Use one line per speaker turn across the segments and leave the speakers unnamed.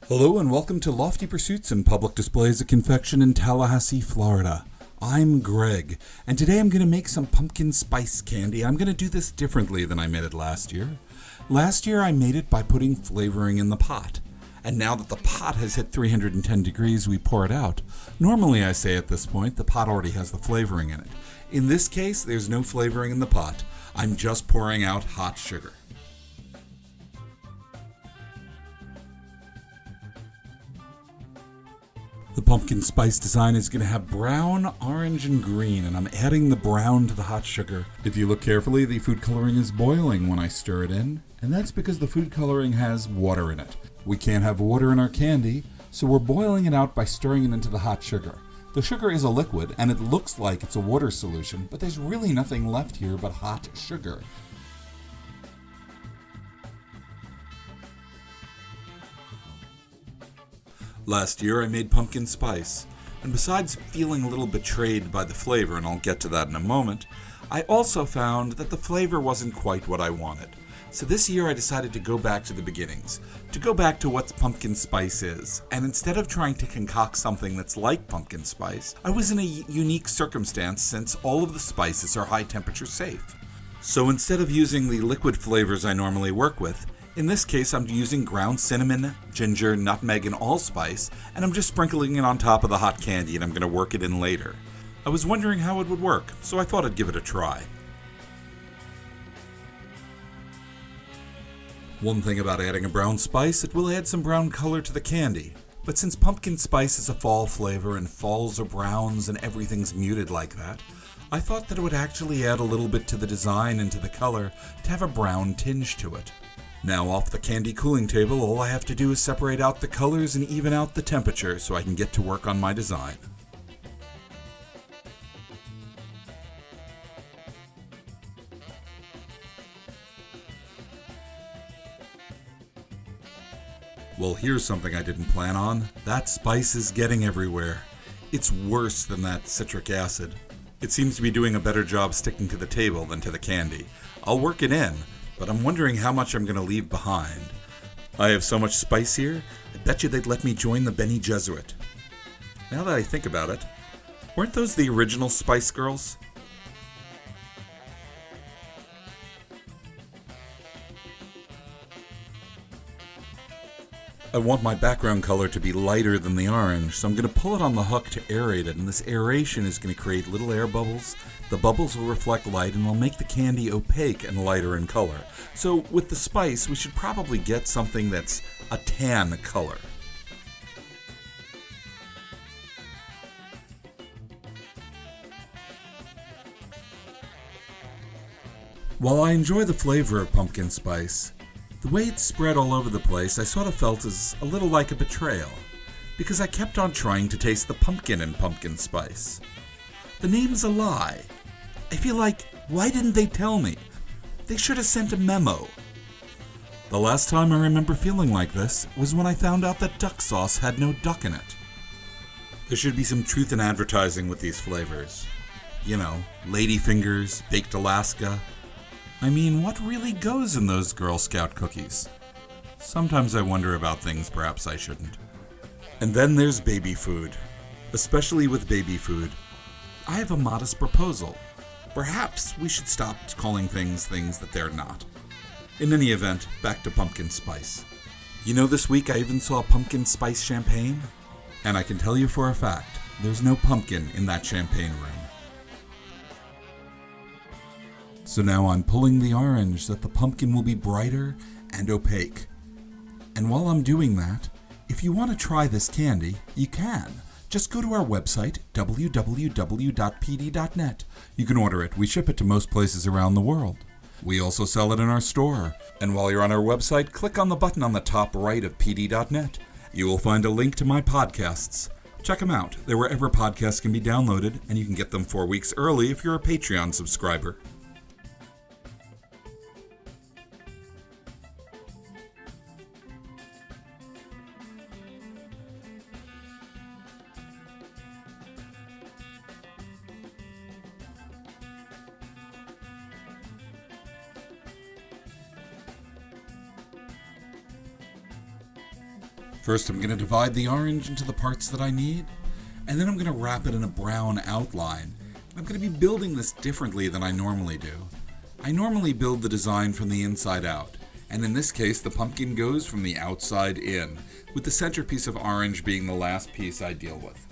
Hello and welcome to Lofty Pursuits and Public Displays of Confection in Tallahassee, Florida. I'm Greg, and today I'm going to make some pumpkin spice candy. I'm going to do this differently than I made it last year. Last year I made it by putting flavoring in the pot. And now that the pot has hit 310 degrees, we pour it out. Normally I say at this point, the pot already has the flavoring in it. In this case, there's no flavoring in the pot. I'm just pouring out hot sugar. The pumpkin spice design is going to have brown, orange, and green, and I'm adding the brown to the hot sugar. If you look carefully, the food coloring is boiling when I stir it in, and that's because the food coloring has water in it. We can't have water in our candy, so we're boiling it out by stirring it into the hot sugar. The sugar is a liquid, and it looks like it's a water solution, but there's really nothing left here but hot sugar. Last year I made pumpkin spice, and besides feeling a little betrayed by the flavor, and I'll get to that in a moment, I also found that the flavor wasn't quite what I wanted. So this year I decided to go back to the beginnings, to go back to what pumpkin spice is, and instead of trying to concoct something that's like pumpkin spice, I was in a unique circumstance since all of the spices are high temperature safe. So instead of using the liquid flavors I normally work with, in this case, I'm using ground cinnamon, ginger, nutmeg, and allspice, and I'm just sprinkling it on top of the hot candy, and I'm going to work it in later. I was wondering how it would work, so I thought I'd give it a try. One thing about adding a brown spice, it will add some brown color to the candy. But since pumpkin spice is a fall flavor, and falls are browns, and everything's muted like that, I thought that it would actually add a little bit to the design and to the color to have a brown tinge to it. Now off the candy cooling table, all I have to do is separate out the colors and even out the temperature so I can get to work on my design. Well, here's something I didn't plan on. That spice is getting everywhere. It's worse than that citric acid. It seems to be doing a better job sticking to the table than to the candy. I'll work it in, but I'm wondering how much I'm going to leave behind. I have so much spice here, I bet you they'd let me join the Bene Gesserit. Now that I think about it, weren't those the original Spice Girls? I want my background color to be lighter than the orange, so I'm going to pull it on the hook to aerate it, and this aeration is going to create little air bubbles. The bubbles will reflect light and will make the candy opaque and lighter in color. So with the spice, we should probably get something that's a tan color. While I enjoy the flavor of pumpkin spice, the way it's spread all over the place I sort of felt as a little like a betrayal, because I kept on trying to taste the pumpkin in pumpkin spice. The name's a lie. I feel like, why didn't they tell me? They should have sent a memo. The last time I remember feeling like this was when I found out that duck sauce had no duck in it. There should be some truth in advertising with these flavors. You know, ladyfingers, baked Alaska. I mean, what really goes in those Girl Scout cookies? Sometimes I wonder about things perhaps I shouldn't. And then there's baby food. Especially with baby food, I have a modest proposal. Perhaps we should stop calling things that they're not. In any event, back to pumpkin spice. You know, this week I even saw pumpkin spice champagne, and I can tell you for a fact, there's no pumpkin in that champagne room. So now I'm pulling the orange so that the pumpkin will be brighter and opaque. And while I'm doing that, if you want to try this candy, you can. Just go to our website, www.pd.net. You can order it. We ship it to most places around the world. We also sell it in our store. And while you're on our website, click on the button on the top right of pd.net. You will find a link to my podcasts. Check them out. They're wherever podcasts can be downloaded, and you can get them 4 weeks early if you're a Patreon subscriber. First, I'm going to divide the orange into the parts that I need, and then I'm going to wrap it in a brown outline. I'm going to be building this differently than I normally do. I normally build the design from the inside out, and in this case the pumpkin goes from the outside in, with the centerpiece of orange being the last piece I deal with.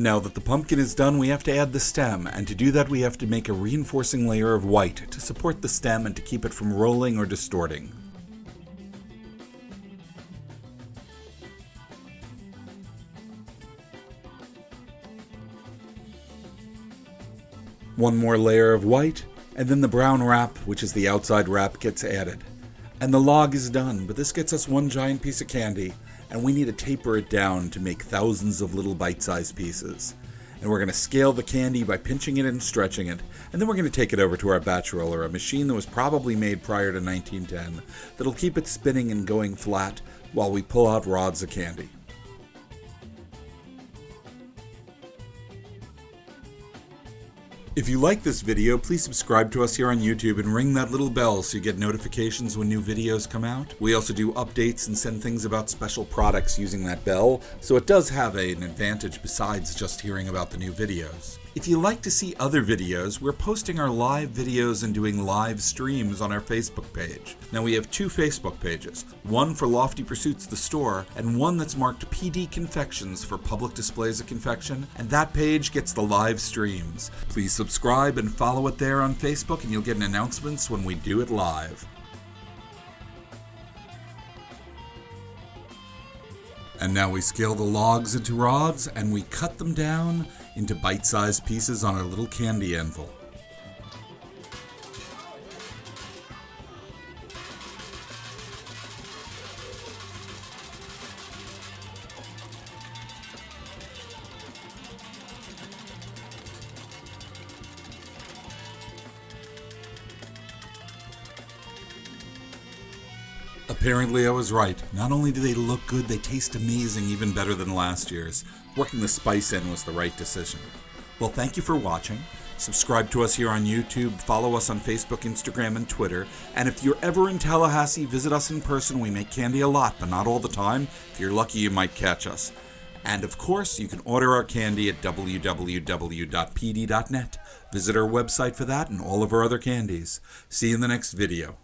Now that the pumpkin is done, we have to add the stem, and to do that we have to make a reinforcing layer of white to support the stem and to keep it from rolling or distorting. One more layer of white, and then the brown wrap, which is the outside wrap, gets added. And the log is done, but this gets us one giant piece of candy, and we need to taper it down to make thousands of little bite-sized pieces. And we're going to scale the candy by pinching it and stretching it, and then we're going to take it over to our batch roller, a machine that was probably made prior to 1910, that'll keep it spinning and going flat while we pull out rods of candy. If you like this video, please subscribe to us here on YouTube and ring that little bell so you get notifications when new videos come out. We also do updates and send things about special products using that bell, so it does have an advantage besides just hearing about the new videos. If you like to see other videos, we're posting our live videos and doing live streams on our Facebook page. Now we have two Facebook pages, one for Lofty Pursuits the store, and one that's marked PD Confections for public displays of confection, and that page gets the live streams. Please subscribe and follow it there on Facebook and you'll get announcements when we do it live. And now we scale the logs into rods and we cut them down into bite-sized pieces on our little candy anvil. Apparently I was right. Not only do they look good, they taste amazing, even better than last year's. Working the spice in was the right decision. Well, thank you for watching. Subscribe to us here on YouTube, follow us on Facebook, Instagram, and Twitter. And if you're ever in Tallahassee, visit us in person. We make candy a lot, but not all the time. If you're lucky, you might catch us. And of course, you can order our candy at www.pd.net. Visit our website for that and all of our other candies. See you in the next video.